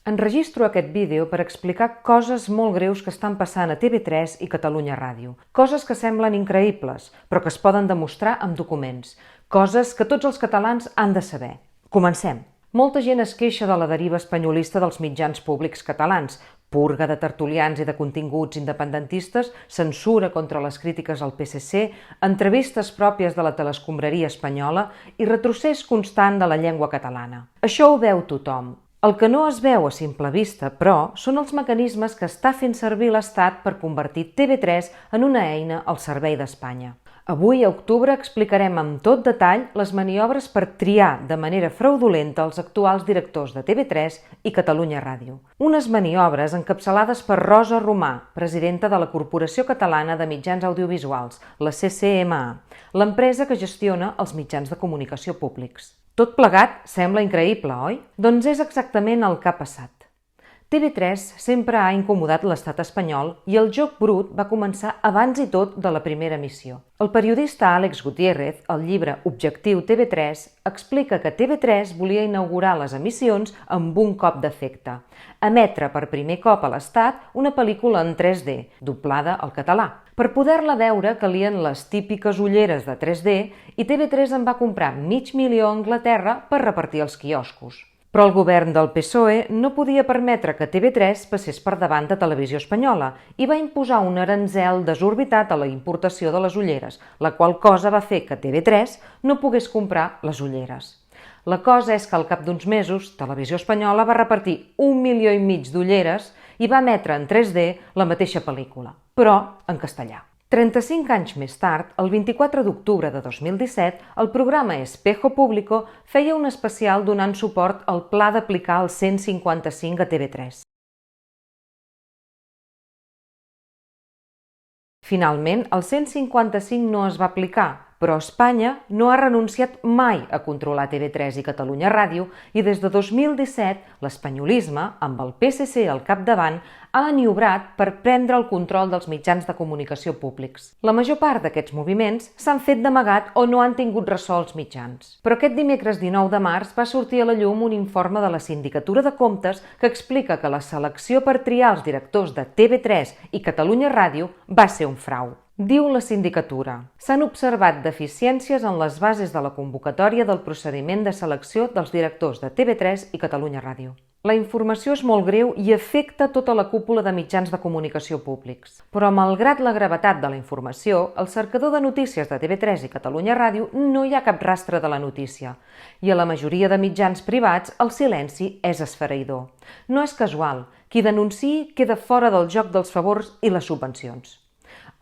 Enregistro aquest vídeo per explicar coses molt greus que estan passant a TV3 i Catalunya Ràdio. Coses que semblen increïbles, però que es poden demostrar amb documents. Coses que tots els catalans han de saber. Comencem. Molta gent es queixa de la deriva espanyolista dels mitjans públics catalans, purga de tertulians i de continguts independentistes, censura contra les crítiques al PSC, entrevistes pròpies de la telescombraria espanyola i retrocés constant de la llengua catalana. Això ho veu tothom. El que no es veu a simple vista, però, són els mecanismes que està fent servir l'Estat per convertir TV3 en una eina al servei d'Espanya. Avui, a octubre, explicarem amb tot detall les maniobres per triar de manera fraudulenta els actuals directors de TV3 i Catalunya Ràdio. Unes maniobres encapçalades per Rosa Romà, presidenta de la Corporació Catalana de Mitjans Audiovisuals, la CCMA, l'empresa que gestiona els mitjans de comunicació públics. Tot plegat sembla increïble, oi? Doncs és exactament el que ha passat. TV3 sempre ha incomodat l'estat espanyol i el joc brut va començar abans i tot de la primera emissió. El periodista Àlex Gutiérrez, al llibre Objectiu TV3, explica que TV3 volia inaugurar les emissions amb un cop d'efecte, emetre per primer cop a l'Estat una pel·lícula en 3D, doblada al català. Per poder-la veure calien les típiques ulleres de 3D i TV3 en va comprar 500.000 a Anglaterra per repartir als quioscos. Però el govern del PSOE no podia permetre que TV3 passés per davant de Televisió Espanyola i va imposar un aranzel desorbitat a la importació de les ulleres, la qual cosa va fer que TV3 no pogués comprar les ulleres. La cosa és que al cap d'uns mesos, Televisió Espanyola va repartir 1,5 milions d'ulleres i va emetre en 3D la mateixa pel·lícula, però en castellà. 35 anys més tard, el 24 d'octubre de 2017, el programa Espejo Público feia un especial donant suport al pla d'aplicar el 155 a TV3. Finalment, el 155 no es va aplicar, però Espanya no ha renunciat mai a controlar TV3 i Catalunya Ràdio i des de 2017 l'espanyolisme, amb el PSC al capdavant, ha maniobrat per prendre el control dels mitjans de comunicació públics. La major part d'aquests moviments s'han fet d'amagat o no han tingut ressò als mitjans. Però aquest dimecres 19 de març va sortir a la llum un informe de la Sindicatura de Comptes que explica que la selecció per triar els directors de TV3 i Catalunya Ràdio va ser un frau. Diu la sindicatura: s'han observat deficiències en les bases de la convocatòria del procediment de selecció dels directors de TV3 i Catalunya Ràdio. La informació és molt greu i afecta tota la cúpula de mitjans de comunicació públics. Però malgrat la gravetat de la informació, al cercador de notícies de TV3 i Catalunya Ràdio no hi ha cap rastre de la notícia. I a la majoria de mitjans privats el silenci és esfereïdor. No és casual. Qui denunciï queda fora del joc dels favors i les subvencions.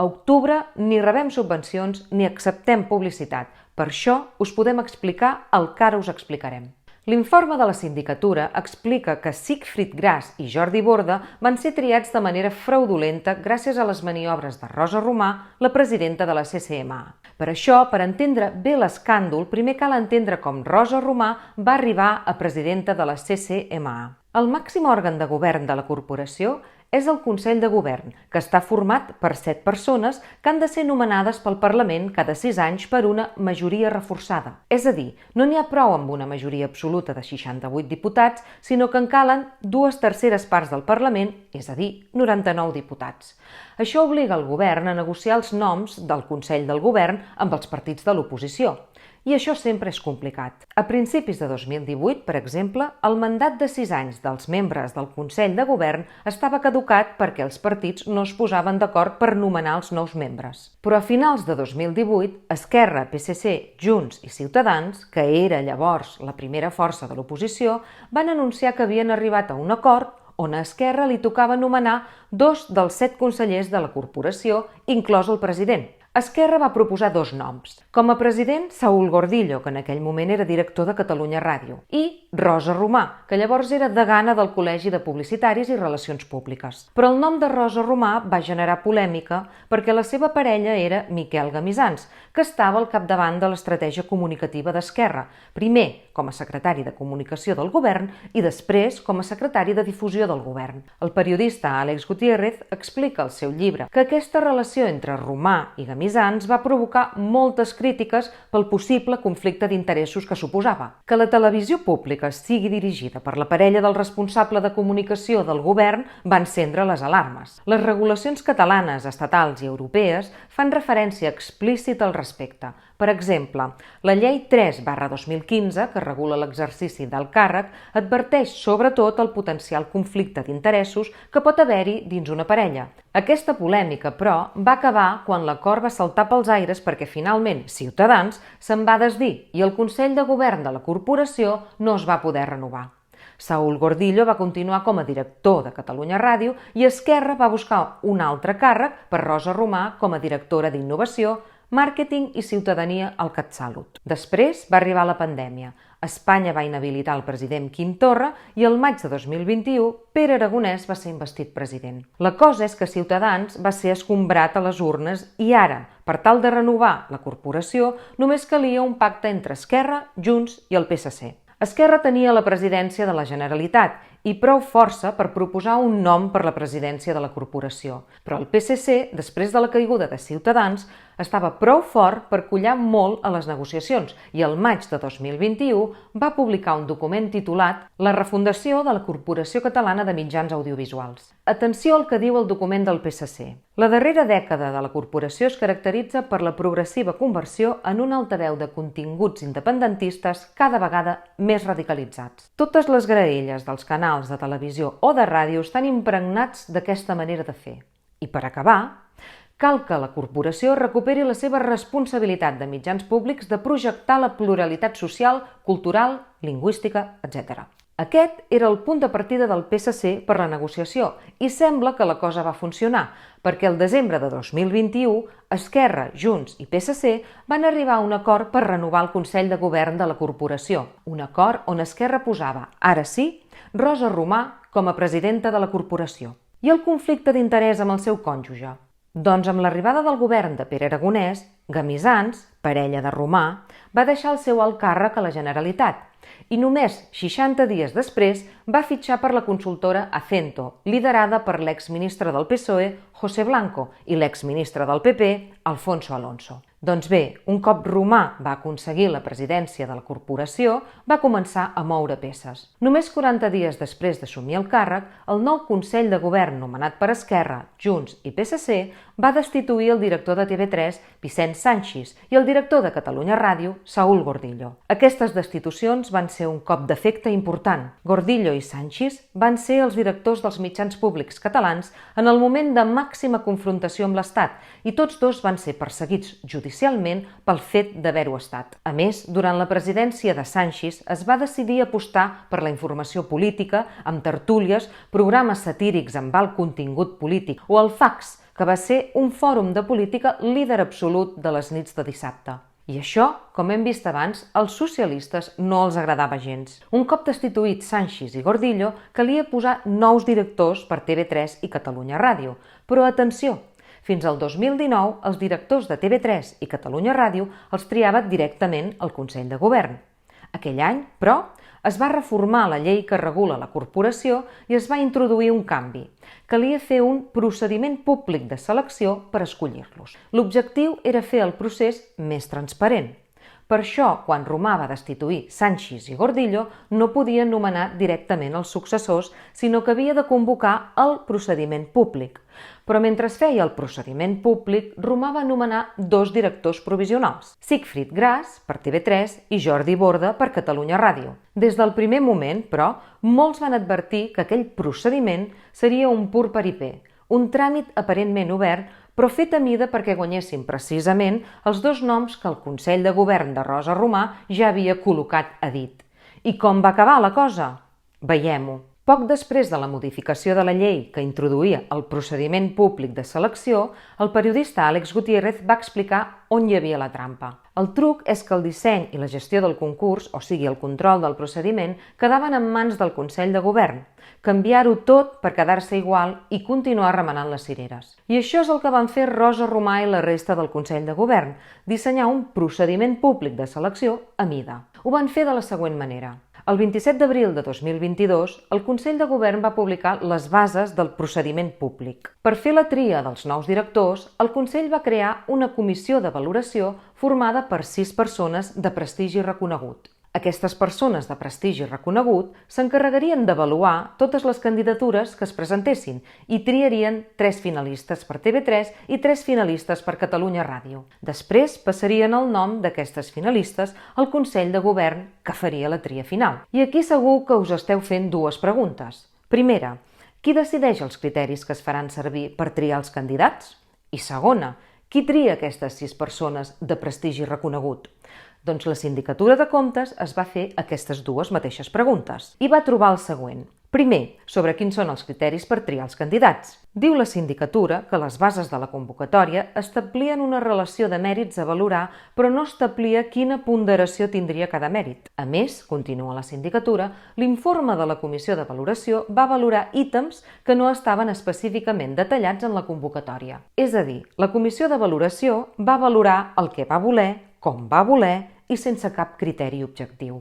A octubre ni rebem subvencions ni acceptem publicitat. Per això us podem explicar el que ara us explicarem. L'informe de la sindicatura explica que Sigfrid Gras i Jordi Borda van ser triats de manera fraudulenta gràcies a les maniobres de Rosa Romà, la presidenta de la CCMA. Per això, per entendre bé l'escàndol, primer cal entendre com Rosa Romà va arribar a presidenta de la CCMA. El màxim òrgan de govern de la corporació és el Consell de Govern, que està format per 7 persones que han de ser nomenades pel Parlament cada 6 anys per una majoria reforçada. És a dir, no n'hi ha prou amb una majoria absoluta de 68 diputats, sinó que en calen 2/3 parts del Parlament, és a dir, 99 diputats. Això obliga el govern a negociar els noms del Consell del Govern amb els partits de l'oposició. I això sempre és complicat. A principis de 2018, per exemple, el mandat de 6 anys dels membres del Consell de Govern estava caducat perquè els partits no es posaven d'acord per nomenar els nous membres. Però a finals de 2018, Esquerra, PSC, Junts i Ciutadans, que era llavors la primera força de l'oposició, van anunciar que havien arribat a un acord on a Esquerra li tocava nomenar 2 dels 7 consellers de la corporació, inclòs el president. Esquerra va proposar 2 noms. Com a president, Saúl Gordillo, que en aquell moment era director de Catalunya Ràdio, i Rosa Romà, que llavors era degana del Col·legi de Publicitaris i Relacions Públiques. Però el nom de Rosa Romà va generar polèmica perquè la seva parella era Miquel Gamisans, que estava al capdavant de l'estratègia comunicativa d'Esquerra, primer com a secretari de Comunicació del Govern i després com a secretari de Difusió del Govern. El periodista Àlex Gutiérrez explica al seu llibre que aquesta relació entre Romà i Gamisans Gamisans va provocar moltes crítiques pel possible conflicte d'interessos que suposava. Que la televisió pública sigui dirigida per la parella del responsable de comunicació del govern va encendre les alarmes. Les regulacions catalanes, estatals i europees fan referència explícita al respecte. Per exemple, la Llei 3/2015, que regula l'exercici del càrrec, adverteix sobretot el potencial conflicte d'interessos que pot haver-hi dins una parella. Aquesta polèmica, però, va acabar quan l'acord va saltar pels aires perquè finalment Ciutadans se'n va desdir i el Consell de Govern de la corporació no es va poder renovar. Saúl Gordillo va continuar com a director de Catalunya Ràdio i Esquerra va buscar un altre càrrec per Rosa Romà com a directora d'Innovació, Màrqueting i Ciutadania al CatSalut. Després va arribar la pandèmia. Espanya va inhabilitar el president Quim Torra i el maig de 2021 Pere Aragonès va ser investit president. La cosa és que Ciutadans va ser escombrat a les urnes i ara, per tal de renovar la corporació, només calia un pacte entre Esquerra, Junts i el PSC. Esquerra tenia la presidència de la Generalitat i prou força per proposar un nom per la presidència de la corporació. Però el PSC, després de la caiguda de Ciutadans, estava prou fort per collar molt a les negociacions i el maig de 2021 va publicar un document titulat La refundació de la Corporació Catalana de Mitjans Audiovisuals. Atenció al que diu el document del PSC. La darrera dècada de la corporació es caracteritza per la progressiva conversió en un altaveu de continguts independentistes cada vegada més radicalitzats. Totes les graelles dels canals de televisió o de ràdio estan impregnats d'aquesta manera de fer. I per acabar, cal que la corporació recuperi la seva responsabilitat de mitjans públics de projectar la pluralitat social, cultural, lingüística, etc. Aquest era el punt de partida del PSC per la negociació i sembla que la cosa va funcionar, perquè el desembre de 2021 Esquerra, Junts i PSC van arribar a un acord per renovar el Consell de Govern de la corporació, un acord on Esquerra posava, ara sí, Rosa Romà com a presidenta de la corporació. I el conflicte d'interès amb el seu cònjuge? Doncs amb l'arribada del govern de Pere Aragonès, Gamisans, parella de Romà, va deixar el seu alt càrrec a la Generalitat i només 60 dies després va fitxar per la consultora Acento, liderada per l'exministre del PSOE, José Blanco, i l'exministre del PP, Alfonso Alonso. Doncs bé, un cop Romà va aconseguir la presidència de la corporació, va començar a moure peces. Només 40 dies després d'assumir el càrrec, el nou Consell de Govern nomenat per Esquerra, Junts i PSC va destituir el director de TV3, Vicent Sanchis, i el director de Catalunya Ràdio, Saúl Gordillo. Aquestes destitucions van ser un cop d'efecte important. Gordillo i Sanchis van ser els directors dels mitjans públics catalans en el moment de màxima confrontació amb l'Estat i tots dos van ser perseguits judicialment pel fet d'haver-ho estat. A més, durant la presidència de Sanchis es va decidir apostar per la informació política amb tertúlies, programes satírics amb alt contingut polític o el fax, que va ser un fòrum de política líder absolut de les nits de dissabte. I això, com hem vist abans, als socialistes no els agradava gens. Un cop destituïts Sanchis i Gordillo, calia posar nous directors per TV3 i Catalunya Ràdio. Però atenció, fins al 2019 els directors de TV3 i Catalunya Ràdio els triava directament el Consell de Govern. Aquell any, però, es va reformar la llei que regula la corporació i es va introduir un canvi. Calia fer un procediment públic de selecció per escollir-los. L'objectiu era fer el procés més transparent. Per això, quan Romà va destituir Sanchis i Gordillo, no podia nomenar directament els successors, sinó que havia de convocar el procediment públic. Però mentre es feia el procediment públic, Romà va nomenar dos directors provisionals, Sigfrid Gras, per TV3, i Jordi Borda, per Catalunya Ràdio. Des del primer moment, però, molts van advertir que aquell procediment seria un pur paripé, un tràmit aparentment obert, però fet a mida perquè guanyessin precisament els dos noms que el Consell de Govern de Rosa Romà ja havia col·locat a dit. I com va acabar la cosa? Veiem-ho. Poc després de la modificació de la llei que introduïa el procediment públic de selecció, el periodista Àlex Gutiérrez va explicar on hi havia la trampa. El truc és que el disseny i la gestió del concurs, o sigui el control del procediment, quedaven en mans del Consell de Govern. Canviar-ho tot per quedar-se igual i continuar remenant les cireres. I això és el que van fer Rosa Romà i la resta del Consell de Govern, dissenyar un procediment públic de selecció a mida. Ho van fer de la següent manera. El 27 d'abril de 2022, el Consell de Govern va publicar les bases del procediment públic. Per fer la tria dels nous directors, el Consell va crear una comissió de valoració formada per 6 persones de prestigi reconegut. Aquestes persones de prestigi reconegut s'encarregarien d'avaluar totes les candidatures que es presentessin i triarien 3 finalistes per TV3 i 3 finalistes per Catalunya Ràdio. Després passarien el nom d'aquestes finalistes al Consell de Govern, que faria la tria final. I aquí segur que us esteu fent 2 preguntes. Primera, qui decideix els criteris que es faran servir per triar els candidats? I segona, qui tria aquestes 6 persones de prestigi reconegut? Doncs la Sindicatura de Comptes es va fer aquestes 2 mateixes preguntes i va trobar el següent. Primer, sobre quins són els criteris per triar els candidats. Diu la Sindicatura que les bases de la convocatòria establien una relació de mèrits a valorar, però no establia quina ponderació tindria cada mèrit. A més, continua la Sindicatura, l'informe de la Comissió de Valoració va valorar ítems que no estaven específicament detallats en la convocatòria. És a dir, la Comissió de Valoració va valorar el que va voler, com va voler i sense cap criteri objectiu.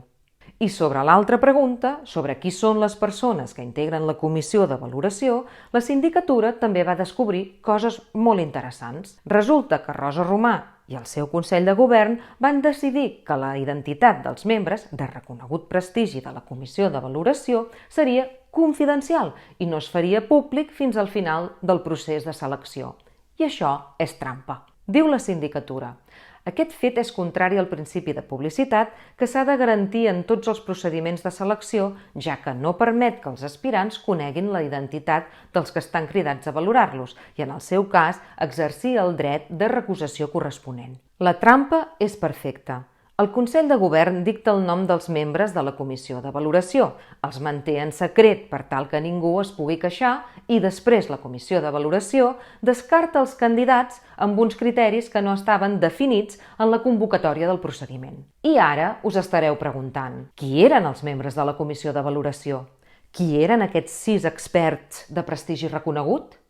I sobre l'altra pregunta, sobre qui són les persones que integren la comissió de valoració, la Sindicatura també va descobrir coses molt interessants. Resulta que Rosa Romà i el seu Consell de Govern van decidir que la identitat dels membres de reconegut prestigi de la comissió de valoració seria confidencial i no es faria públic fins al final del procés de selecció. I això és trampa. Diu la Sindicatura: aquest fet és contrari al principi de publicitat que s'ha de garantir en tots els procediments de selecció, ja que no permet que els aspirants coneguin la identitat dels que estan cridats a valorar-los i, en el seu cas, exercir el dret de recusació corresponent. La trampa és perfecta. El Consell de Govern dicta el nom dels membres de la comissió de valoració, els manté en secret per tal que ningú es pugui queixar i després la comissió de valoració descarta els candidats amb uns criteris que no estaven definits en la convocatòria del procediment. I ara us estareu preguntant, qui eren els membres de la comissió de valoració? Qui eren aquests 6 experts de prestigi reconegut?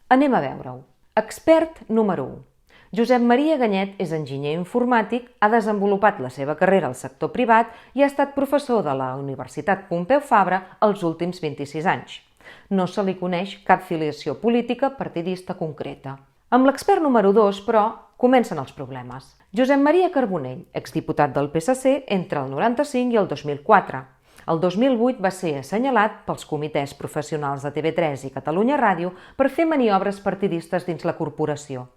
Anem a veure-ho. Expert número 1. Josep Maria Ganyet és enginyer informàtic, ha desenvolupat la seva carrera al sector privat i ha estat professor de la Universitat Pompeu Fabra els últims 26 anys. No se li coneix cap filiació política partidista concreta. Amb l'expert número 2, però, comencen els problemes. Josep Maria Carbonell, exdiputat del PSC entre el 95 i el 2004. El 2008 va ser assenyalat pels comitès professionals de TV3 i Catalunya Ràdio per fer maniobres partidistes dins la corporació.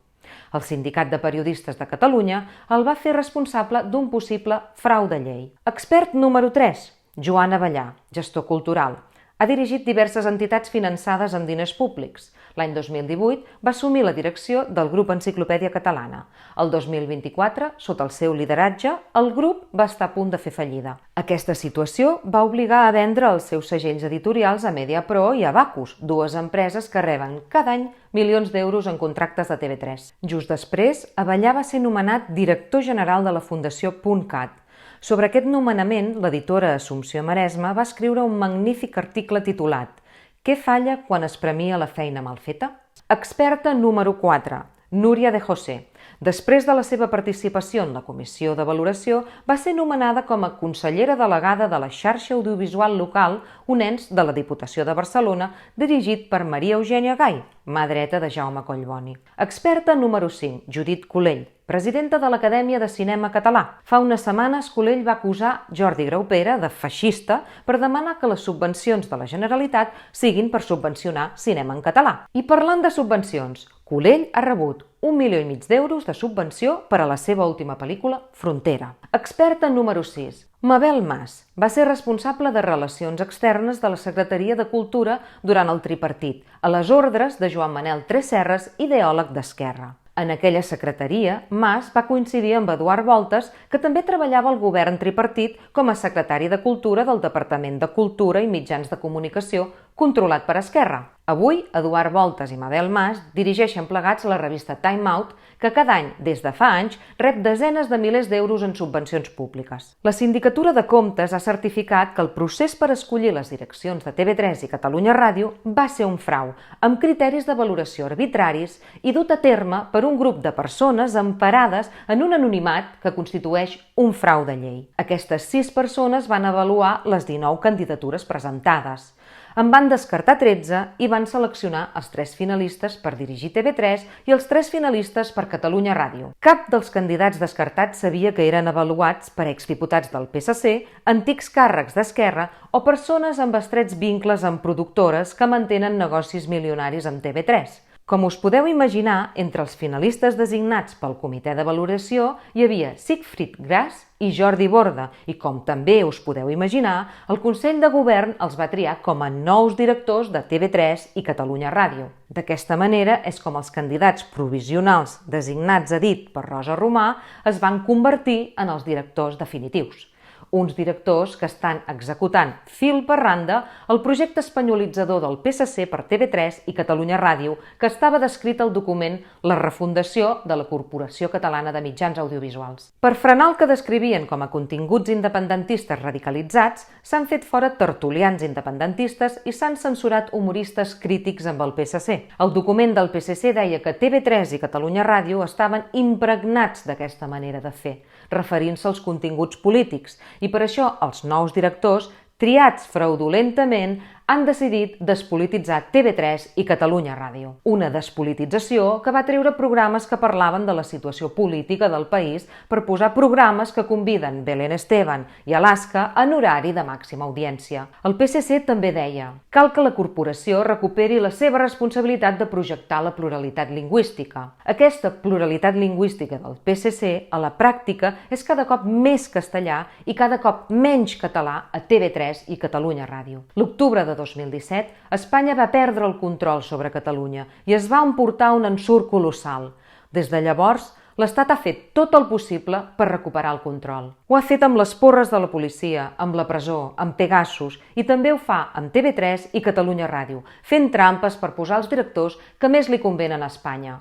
El Sindicat de Periodistes de Catalunya el va fer responsable d'un possible frau de llei. Expert número 3, Joan Avellà, gestor cultural. Ha dirigit diverses entitats finançades amb diners públics. L'any 2018 va assumir la direcció del grup Enciclopèdia Catalana. El 2024, sota el seu lideratge, el grup va estar a punt de fer fallida. Aquesta situació va obligar a vendre els seus segells editorials a Mediapro i a Bacus, 2 empreses que reben cada any milions d'euros en contractes de TV3. Just després, Avellà va ser nomenat director general de la Fundació .cat. Sobre aquest nomenament, l'editora Assumpció Maresma va escriure un magnífic article titulat «Què falla quan es premia la feina mal feta?». Experta número 4, Núria de José. Després de la seva participació en la comissió de valoració, va ser nomenada com a consellera delegada de la xarxa audiovisual local, un ens de la Diputació de Barcelona, dirigit per Maria Eugènia Gai, mà dreta de Jaume Collboni. Experta número 5, Judit Colell, presidenta de l'Acadèmia de Cinema Català. Fa unes setmanes, Colell va acusar Jordi Graupera de feixista per demanar que les subvencions de la Generalitat siguin per subvencionar cinema en català. I parlant de subvencions, Colell ha rebut 1,5 milió d'euros de subvenció per a la seva última pel·lícula, Frontera. Experta número 6. Mabel Mas va ser responsable de Relacions Externes de la Secretaria de Cultura durant el tripartit, a les ordres de Joan Manel Tresserras, ideòleg d'Esquerra. En aquella secretaria, Mas va coincidir amb Eduard Voltes, que també treballava al govern tripartit com a secretari de Cultura del Departament de Cultura i Mitjans de Comunicació, controlat per Esquerra. Avui, Eduard Voltas i Mabel Mas dirigeixen plegats la revista Time Out, que cada any, des de fa anys, rep desenes de milers d'euros en subvencions públiques. La Sindicatura de Comptes ha certificat que el procés per escollir les direccions de TV3 i Catalunya Ràdio va ser un frau, amb criteris de valoració arbitraris i dut a terme per un grup de persones emparades en un anonimat que constitueix un frau de llei. Aquestes 6 persones van avaluar les 19 candidatures presentades. En van descartar 13 i van seleccionar els 3 finalistes per dirigir TV3 i els 3 finalistes per Catalunya Ràdio. Cap dels candidats descartats sabia que eren avaluats per exdiputats del PSC, antics càrrecs d'Esquerra o persones amb estrets vincles amb productores que mantenen negocis milionaris amb TV3. Com us podeu imaginar, entre els finalistes designats pel comitè de valoració hi havia Siegfried Gras i Jordi Borda i, com també us podeu imaginar, el Consell de Govern els va triar com a nous directors de TV3 i Catalunya Ràdio. D'aquesta manera és com els candidats provisionals designats a dit per Rosa Romà es van convertir en els directors definitius. Uns directors que estan executant fil per randa el projecte espanyolitzador del PSC per TV3 i Catalunya Ràdio, que estava descrit al document La refundació de la Corporació Catalana de Mitjans Audiovisuals. Per frenar el que descrivien com a continguts independentistes radicalitzats, s'han fet fora tertulians independentistes i s'han censurat humoristes crítics amb el PSC. El document del PSC deia que TV3 i Catalunya Ràdio estaven impregnats d'aquesta manera de fer, referint-se als continguts polítics, i per això els nous directors, triats fraudulentament, han decidit despolititzar TV3 i Catalunya Ràdio. Una despolitització que va treure programes que parlaven de la situació política del país per posar programes que conviden Belén Esteban i Alaska en horari de màxima audiència. El PSC també deia: cal que la corporació recuperi la seva responsabilitat de projectar la pluralitat lingüística. Aquesta pluralitat lingüística del PSC, a la pràctica, és cada cop més castellà i cada cop menys català a TV3 i Catalunya Ràdio. L'octubre de 2017, Espanya va perdre el control sobre Catalunya i es va emportar un ensurt colossal. Des de llavors, l'Estat ha fet tot el possible per recuperar el control. Ho ha fet amb les porres de la policia, amb la presó, amb Pegasus, i també ho fa amb TV3 i Catalunya Ràdio, fent trampes per posar els directors que més li convenen a Espanya.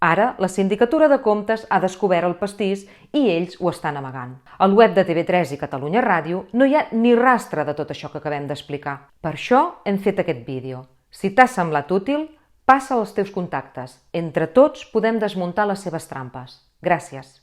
Ara, la Sindicatura de Comptes ha descobert el pastís i ells ho estan amagant. Al web de TV3 i Catalunya Ràdio no hi ha ni rastre de tot això que acabem d'explicar. Per això hem fet aquest vídeo. Si t'ha semblat útil, passa als teus contactes. Entre tots podem desmuntar les seves trampes. Gràcies.